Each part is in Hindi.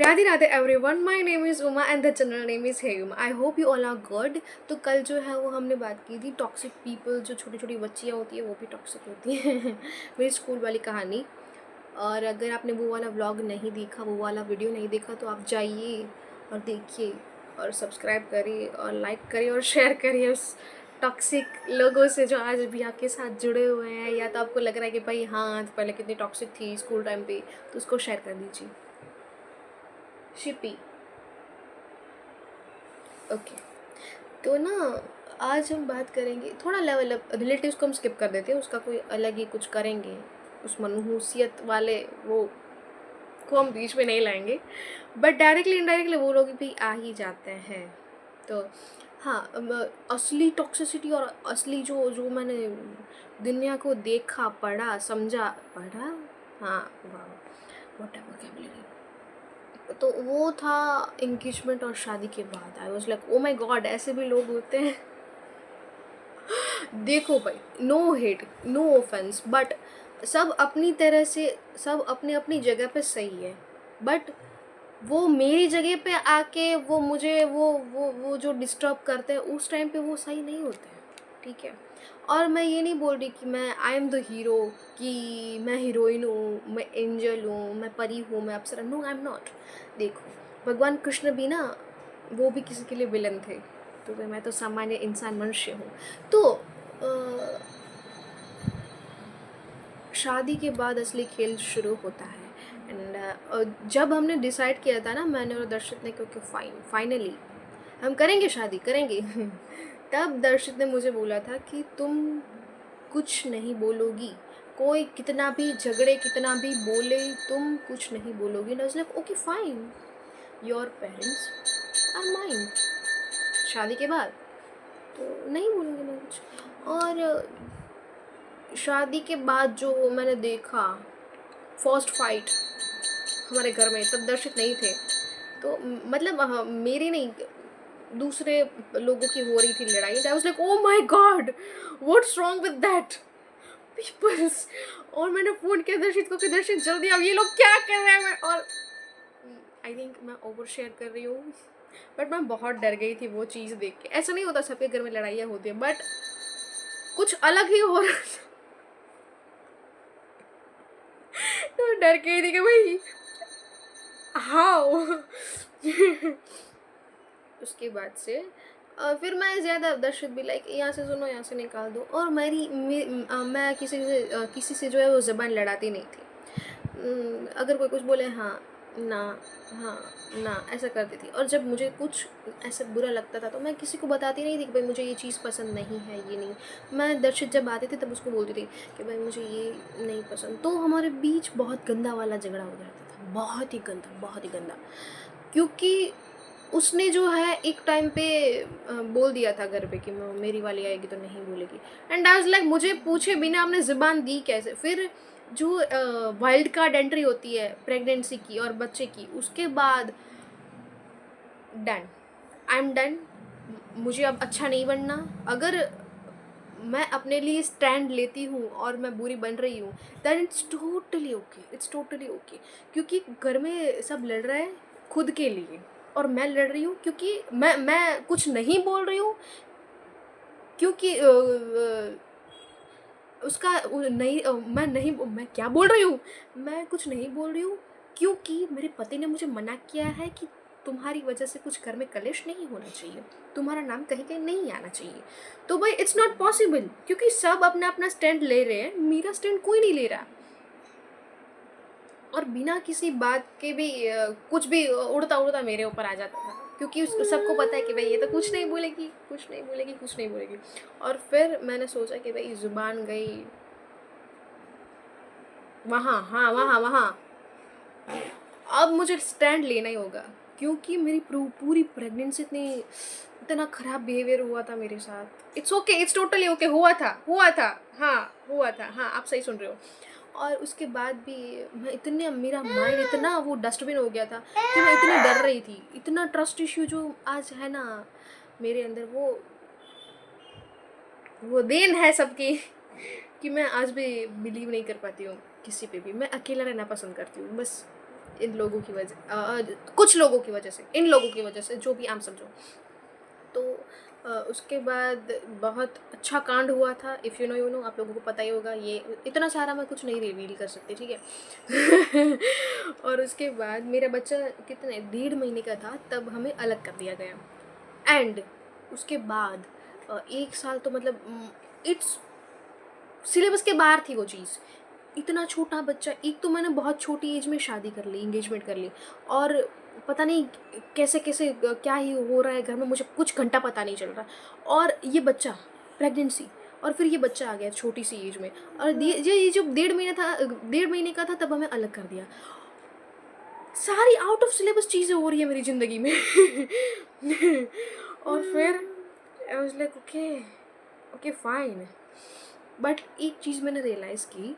Radhe Radhe everyone, my name is Uma and the channel name is hey Uma. I hope you all are good. तो कल जो है वो हमने बात की थी टॉक्सिक पीपल, जो छोटी छोटी बच्चियाँ होती है वो भी टॉक्सिक होती हैं मेरी स्कूल वाली कहानी। और अगर आपने वो वाला व्लॉग नहीं देखा, वो वाला वीडियो नहीं देखा, तो आप जाइए और देखिए और सब्सक्राइब करिए और लाइक करिए और शेयर करिए उस टॉक्सिक लोगों से जो आज भी आपके साथ जुड़े हुए हैं। या तो आपको लग रहा है कि भाई हाँ पहले कितनी टॉक्सिक थी स्कूल टाइम पे, तो उसको शेयर कर दीजिए। शिपी। ओके। तो ना आज हम बात करेंगे थोड़ा लेवल अप, रिलेटिव्स को हम स्किप कर देते हैं, उसका कोई अलग ही कुछ करेंगे। उस मनहूसियत वाले वो को हम बीच में नहीं लाएंगे, बट डायरेक्टली इनडायरेक्टली वो लोग भी आ ही जाते हैं। तो हाँ, असली टॉक्सिसिटी और असली जो जो मैंने दुनिया को देखा, पढ़ा, समझा, पढ़ा, हाँ, वाह, वट एवर, तो वो था इंगेजमेंट और शादी के बाद। I was like oh my God, ऐसे भी लोग होते हैं। देखो भाई, no hate, no offence, but सब अपनी तरह से, सब अपनी अपनी जगह पे सही है। बट वो मेरी जगह पे आके वो मुझे वो जो डिस्टर्ब करते हैं उस टाइम पे वो सही नहीं होते हैं। ठीक है। और मैं ये नहीं बोल रही कि मैं आई एम द हीरो, कि मैं हीरोइन हूँ, मैं एंजल हूँ, मैं परी हूँ, मैं अप्सरा। No, I am not. देखो, भगवान कृष्ण भी ना, वो भी किसी के लिए विलन थे। तो मैं तो सामान्य इंसान, मनुष्य हूँ। तो शादी के बाद असली खेल शुरू होता है। एंड जब हमने डिसाइड किया था ना, मैंने और दर्शित ने, क्योंकि फाइनली हम करेंगे, शादी करेंगे तब दर्शित ने मुझे बोला था कि तुम कुछ नहीं बोलोगी, कोई कितना भी झगड़े, कितना भी बोले, तुम कुछ नहीं बोलोगी। ना like okay fine, your parents are mine. शादी के बाद तो नहीं बोलूँगी मैं कुछ। और शादी के बाद जो मैंने देखा फर्स्ट फाइट हमारे घर में, तब दर्शित नहीं थे। तो मतलब मेरी नहीं, दूसरे लोगों की हो रही थी लड़ाई। I was like oh my God, what's wrong with that peoples. और मैंने फोन किया दर्शित को कि दर्शित जल्दी अब ये लोग क्या कर रहे हैं। और आई थिंक मैं ओवर शेयर कर रही हूँ, बट मैं बहुत डर गई थी वो चीज़ देख के। ऐसा नहीं होता सबके घर में लड़ाइयाँ होती है, बट कुछ अलग ही हो रहा था। तो डर गई थी कि भाई हाउ उसके बाद से फिर मैं ज़्यादा दर्शित भी लाइक यहाँ से सुनो, यहाँ से निकाल दो। और मैं किसी से जो है वो ज़बान लड़ाती नहीं थी। अगर कोई कुछ बोले हाँ, ना, हाँ, ना, ऐसा करती थी। और जब मुझे कुछ ऐसा बुरा लगता था तो मैं किसी को बताती नहीं थी कि भाई मुझे ये चीज़ पसंद नहीं है, ये नहीं। मैं दर्शित जब आती थी तब उसको बोलती थी कि भाई मुझे ये नहीं पसंद। तो हमारे बीच बहुत गंदा वाला झगड़ा हो जाता था, बहुत ही गंदा, बहुत ही गंदा। क्योंकि उसने जो है एक टाइम पे बोल दिया था घर पे कि मेरी वाली आएगी तो नहीं बोलेगी। एंड आई वाज लाइक मुझे पूछे बिना आपने ज़ुबान दी कैसे? फिर जो वाइल्ड कार्ड एंट्री होती है प्रेगनेंसी की और बच्चे की, उसके बाद डन, आई एम डन। मुझे अब अच्छा नहीं बनना। अगर मैं अपने लिए स्टैंड लेती हूँ और मैं बुरी बन रही हूँ, then it's totally okay, it's totally okay. क्योंकि घर में सब लड़ रहे हैं खुद के लिए, और मैं लड़ रही हूँ क्योंकि मैं कुछ नहीं बोल रही हूँ, क्योंकि उसका नहीं, मैं क्या बोल रही हूँ, मैं कुछ नहीं बोल रही हूँ क्योंकि मेरे पति ने मुझे मना किया है कि तुम्हारी वजह से कुछ घर में कलेश नहीं होना चाहिए, तुम्हारा नाम कहीं कहीं नहीं आना चाहिए। तो भाई इट्स नॉट पॉसिबल, क्योंकि सब अपना अपना स्टैंड ले रहे हैं, मेरा स्टैंड कोई नहीं ले रहा। और बिना किसी बात के भी कुछ भी उड़ता उड़ता मेरे ऊपर आ जाता था, क्योंकि सबको पता है कि भाई ये तो कुछ नहीं बोलेगी, कुछ नहीं बोलेगी, कुछ नहीं बोलेगी। और फिर मैंने सोचा कि भाई ज़ुबान गई वहाँ, हाँ, वहाँ वहाँ, अब मुझे स्टैंड लेना ही होगा। क्योंकि मेरी पूरी प्रेगनेंसी इतना ख़राब बिहेवियर हुआ था मेरे साथ। It's okay, it's totally okay, हुआ था, हाँ, हुआ था, हाँ, आप सही सुन रहे हो। और उसके बाद भी मैं इतने, मेरा माइंड इतना वो डस्टबिन हो गया था कि मैं इतनी डर रही थी। इतना ट्रस्ट इश्यू जो आज है ना मेरे अंदर, वो देन है सबकी कि मैं आज भी बिलीव नहीं कर पाती हूँ किसी पे भी। मैं अकेला रहना पसंद करती हूँ बस, इन लोगों की वजह, कुछ लोगों की वजह से, इन लोगों की वजह से, जो भी आप समझो। तो उसके बाद बहुत अच्छा कांड हुआ था। इफ़ यू नो, आप लोगों को पता ही होगा। ये इतना सारा मैं कुछ नहीं रिवील कर सकती, ठीक है। और उसके बाद मेरा बच्चा कितने 1.5 महीने का था तब हमें अलग कर दिया गया। एंड उसके बाद 1 साल तो मतलब इट्स सिलेबस के बाहर थी वो चीज़। इतना छोटा बच्चा, एक तो मैंने बहुत छोटी एज में शादी कर ली, एंगेजमेंट कर ली, और पता नहीं कैसे कैसे क्या ही हो रहा है घर में, मुझे कुछ घंटा पता नहीं चल रहा। और ये बच्चा, प्रेगनेंसी, और फिर ये बच्चा आ गया छोटी सी एज में, और ये जो 1.5 महीने का था तब हमें अलग कर दिया। सारी आउट ऑफ सिलेबस चीज़ें हो रही है मेरी ज़िंदगी में। और फिर आई was like okay, okay fine. But एक चीज़ मैंने रियलाइज़ की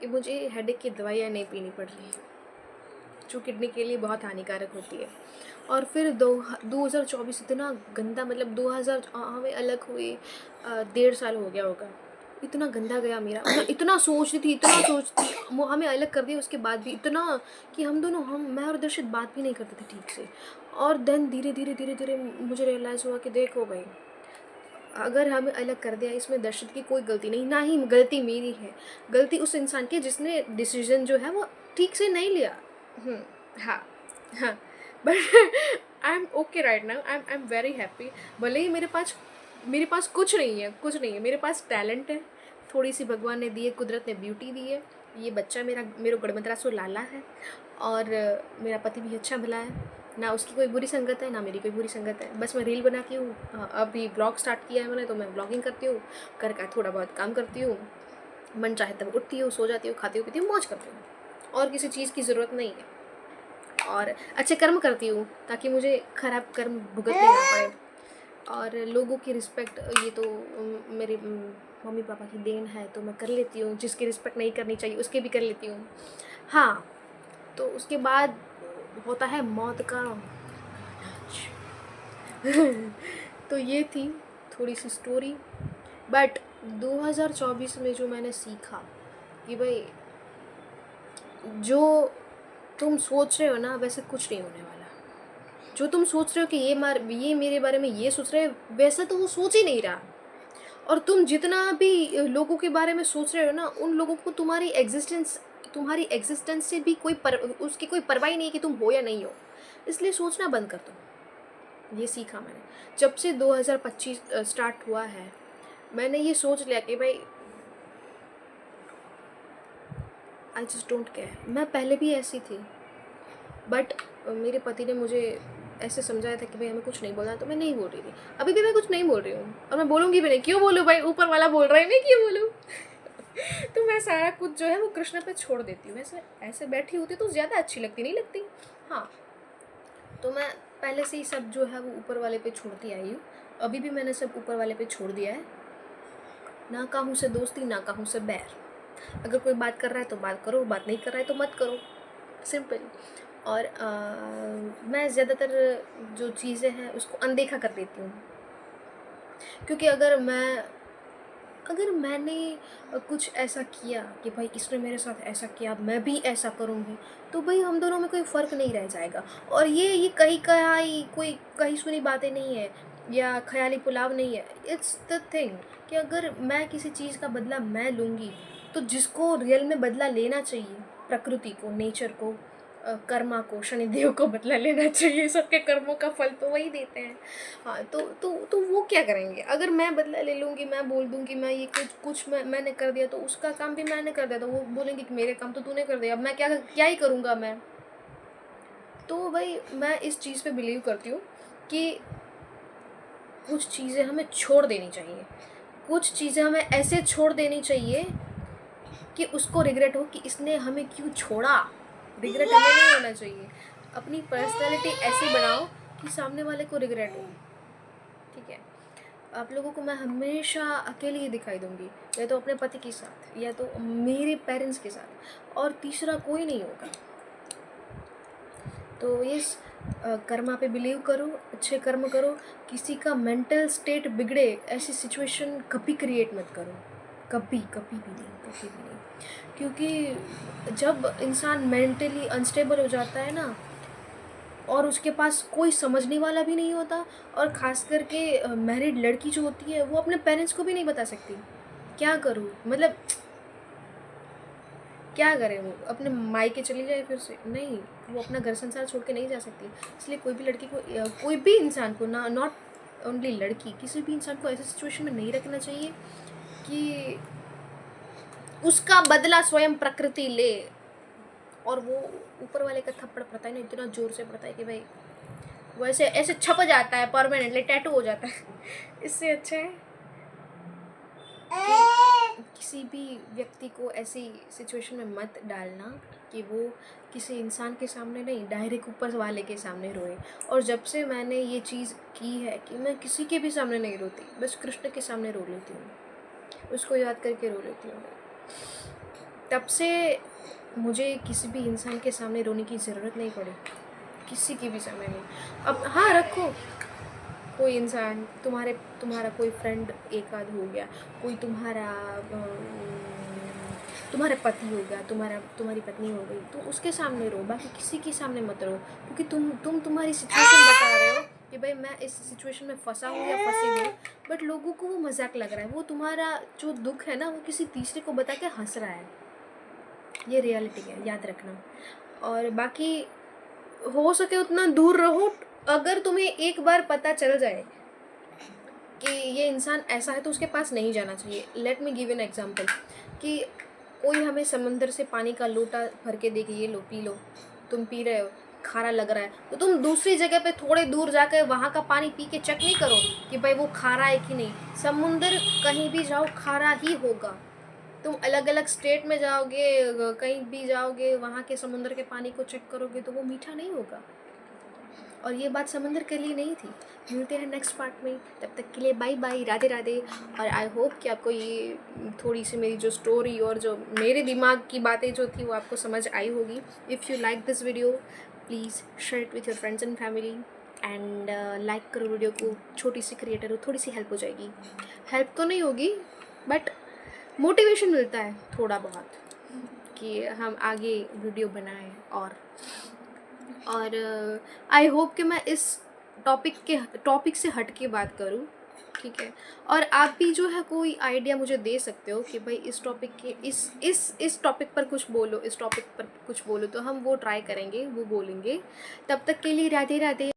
कि मुझे हेडेक की दवाइयाँ नहीं पीनी पड़ रही, जो किडनी के लिए बहुत हानिकारक होती है। और फिर 2024 इतना गंदा, मतलब 2000 हमें अलग हुए 1.5 साल हो गया होगा। इतना गंदा गया मेरा, मैं इतना सोचती वो हमें अलग कर दिया उसके बाद भी इतना कि मैं और दर्शित बात भी नहीं करते थे ठीक से। और देन धीरे धीरे मुझे रियलाइज़ हुआ कि देखो भाई, अगर हमें अलग कर दिया, इसमें दर्शत की कोई गलती नहीं, ना ही गलती मेरी है, गलती उस इंसान की जिसने डिसीजन जो है वो ठीक से नहीं लिया। हाँ, हाँ। But I am okay right now, I am very happy. भले ही मेरे पास कुछ नहीं है, मेरे पास टैलेंट है, थोड़ी सी भगवान ने दी है, कुदरत ने ब्यूटी दी है। ये बच्चा मेरे गड़बंतरा सो लाला है, और मेरा पति भी अच्छा भला है, ना उसकी कोई बुरी संगत है ना मेरी कोई बुरी संगत है। बस मैं रील बनाती हूँ, अभी ब्लॉग स्टार्ट किया है मैंने, तो मैं ब्लॉगिंग करती हूँ, घर का थोड़ा बहुत काम करती हूँ, मन चाहे तब उठती हूँ, सो जाती हूँ, खाती हूँ, पीती हूँ, मौज करती हूँ, और किसी चीज़ की ज़रूरत नहीं है। और अच्छे कर्म करती हूँ ताकि मुझे खराब कर्म भुगतने ना पड़े। और लोगों की रिस्पेक्ट, ये तो मेरे मम्मी पापा की देन है, तो मैं कर लेती हूँ। जिसकी रिस्पेक्ट नहीं करनी चाहिए उसके भी कर लेती हूँ। हाँ, तो उसके बाद होता है मौत का। तो ये थी थोड़ी सी स्टोरी। बट 2024 में जो मैंने सीखा कि भाई, जो तुम सोच रहे हो ना वैसे कुछ नहीं होने वाला। जो तुम सोच रहे हो कि ये मेरे बारे में ये सोच रहे हो, वैसा तो वो सोच ही नहीं रहा। और तुम जितना भी लोगों के बारे में सोच रहे हो ना, उन लोगों को तुम्हारी एग्जिस्टेंस से भी उसकी कोई परवाह ही नहीं है कि तुम हो या नहीं हो। इसलिए सोचना बंद कर दो। ये सीखा मैंने जब से 2025 स्टार्ट हुआ है। मैंने ये सोच लिया कि भाई, आई जस्ट डोंट केयर। मैं पहले भी ऐसी थी, बट मेरे पति ने मुझे ऐसे समझाया था कि भाई हमें कुछ नहीं बोलना, तो मैं नहीं बोल रही थी। अभी भी मैं कुछ नहीं बोल रही हूँ, और मैं बोलूँगी भी नहीं। क्यों बोलूँ भाई, ऊपर वाला बोल रहा है, मैं क्यों बोलूँ? तो मैं सारा कुछ जो है वो कृष्ण पे छोड़ देती हूँ। ऐसे बैठी होती तो ज़्यादा अच्छी लगती, नहीं लगती? हाँ, तो मैं पहले से ही सब जो है वो ऊपर वाले पे छोड़ती आई हूँ। अभी भी मैंने सब ऊपर वाले पे छोड़ दिया है। ना कहूँ से दोस्ती, ना कहूँ से बैर। अगर कोई बात कर रहा है तो बात करो, बात नहीं कर रहा है तो मत करो, सिंपल। और मैं ज़्यादातर जो चीज़ें हैं उसको अनदेखा कर देती हूँ, क्योंकि अगर मैंने कुछ ऐसा किया कि भाई इसने मेरे साथ ऐसा किया, मैं भी ऐसा करूँगी, तो भाई हम दोनों में कोई फ़र्क नहीं रह जाएगा। और ये कोई कही सुनी बातें नहीं है, या ख्याली पुलाव नहीं है। इट्स द थिंग कि अगर मैं किसी चीज़ का बदला मैं लूँगी, तो जिसको रियल में बदला लेना चाहिए, प्रकृति को, नेचर को, कर्मा को, शनिदेव को बदला लेना चाहिए। सबके कर्मों का फल तो वही देते हैं। हाँ, तो वो क्या करेंगे? अगर मैं बदला ले लूँगी, मैं बोल दूँगी मैं ये कुछ मैंने कर दिया, तो उसका काम भी मैंने कर दिया, तो वो बोलेंगे कि मेरे काम तो तूने कर दिया, अब मैं क्या ही करूँगा मैं? तो भाई, मैं इस चीज़ पे बिलीव करती हूँ कि कुछ चीज़ें हमें छोड़ देनी चाहिए। कुछ चीज़ें हमें ऐसे छोड़ देनी चाहिए कि उसको रिग्रेट हो कि इसने हमें क्यों छोड़ा। रिग्रेट हमें नहीं होना चाहिए। अपनी पर्सनैलिटी ऐसी बनाओ कि सामने वाले को रिग्रेट हो, ठीक है? आप लोगों को मैं हमेशा अकेली ही दिखाई दूंगी, या तो अपने पति के साथ, या तो मेरे पेरेंट्स के साथ, और तीसरा कोई नहीं होगा। तो इस कर्मा पे बिलीव करो, अच्छे कर्म करो, किसी का मेंटल स्टेट बिगड़े ऐसी सिचुएशन कभी क्रिएट मत करो, कभी कभी भी नहीं। कभी भी नहीं, क्योंकि जब इंसान मेंटली अनस्टेबल हो जाता है ना, और उसके पास कोई समझने वाला भी नहीं होता, और ख़ास करके मैरिड लड़की जो होती है वो अपने पेरेंट्स को भी नहीं बता सकती। क्या करूँ, मतलब क्या करे वो, अपने मायके चली जाए फिर से? नहीं, वो अपना घर संसार छोड़ के नहीं जा सकती। इसलिए कोई भी लड़की को कोई भी इंसान को ना, नॉट ओनली लड़की, किसी भी इंसान को ऐसे सिचुएशन में नहीं रखना चाहिए कि उसका बदला स्वयं प्रकृति ले। और वो ऊपर वाले का थप्पड़ पड़ता है ना, इतना ज़ोर से पड़ता है कि भाई वो ऐसे ऐसे छप जाता है, परमानेंटली टैटू हो जाता है। इससे अच्छा है कि किसी भी व्यक्ति को ऐसी सिचुएशन में मत डालना कि वो किसी इंसान के सामने नहीं, डायरेक्ट ऊपर वाले के सामने रोए। और जब से मैंने ये चीज़ की है कि मैं किसी के भी सामने नहीं रोती, बस कृष्ण के सामने रो लेती हूँ, उसको याद करके रो लेती हूँ, तब से मुझे किसी भी इंसान के सामने रोने की ज़रूरत नहीं पड़ी, किसी के भी सामने नहीं। अब हाँ, रखो कोई इंसान तुम्हारा कोई फ्रेंड एक आध हो गया, कोई तुम्हारा पति हो गया, तुम्हारी पत्नी हो गई, तो उसके सामने रो, बाकी किसी के सामने मत रो, क्योंकि तुम्हारी सिचुएशन बता रहे हो कि भाई मैं इस सिचुएशन में फंसा हूँ या फंसी हूँ, बट लोगों को वो मजाक लग रहा है, वो तुम्हारा जो दुख है ना वो किसी तीसरे को बता के हंस रहा है। ये रियलिटी है, याद रखना। और बाकी हो सके उतना दूर रहो। अगर तुम्हें एक बार पता चल जाए कि ये इंसान ऐसा है तो उसके पास नहीं जाना चाहिए। Let me give an example कि कोई हमें समंदर से पानी का लोटा भर के दे के ये लो पी लो, तुम पी रहे हो, खारा लग रहा है, तो तुम दूसरी जगह पे थोड़े दूर जाकर वहाँ का पानी पी के चेक नहीं करो कि भाई वो खारा है कि नहीं। समुंदर कहीं भी जाओ खारा ही होगा। तुम अलग अलग स्टेट में जाओगे, कहीं भी जाओगे, वहाँ के समुंदर के पानी को चेक करोगे तो वो मीठा नहीं होगा। और ये बात समंदर के लिए नहीं थी। मिलते हैं नेक्स्ट पार्ट में, तब तक के लिए बाय बाय, राधे राधे। और आई होप कि आपको ये थोड़ी सी मेरी जो स्टोरी और जो मेरे दिमाग की बातें जो थी वो आपको समझ आई होगी। If you like this video please share it with your friends and family, and like करो वीडियो को। छोटी सी क्रिएटर हो, थोड़ी सी हेल्प हो जाएगी। हेल्प तो नहीं होगी बट मोटिवेशन मिलता है थोड़ा बहुत कि हम आगे वीडियो बनाएं। और आई होप कि मैं इस टॉपिक से हट के बात करूं, ठीक है। और आप भी जो है कोई आइडिया मुझे दे सकते हो कि भाई इस टॉपिक के इस टॉपिक पर कुछ बोलो, इस टॉपिक पर कुछ बोलो, तो हम वो ट्राई करेंगे, वो बोलेंगे। तब तक के लिए राधे राधे।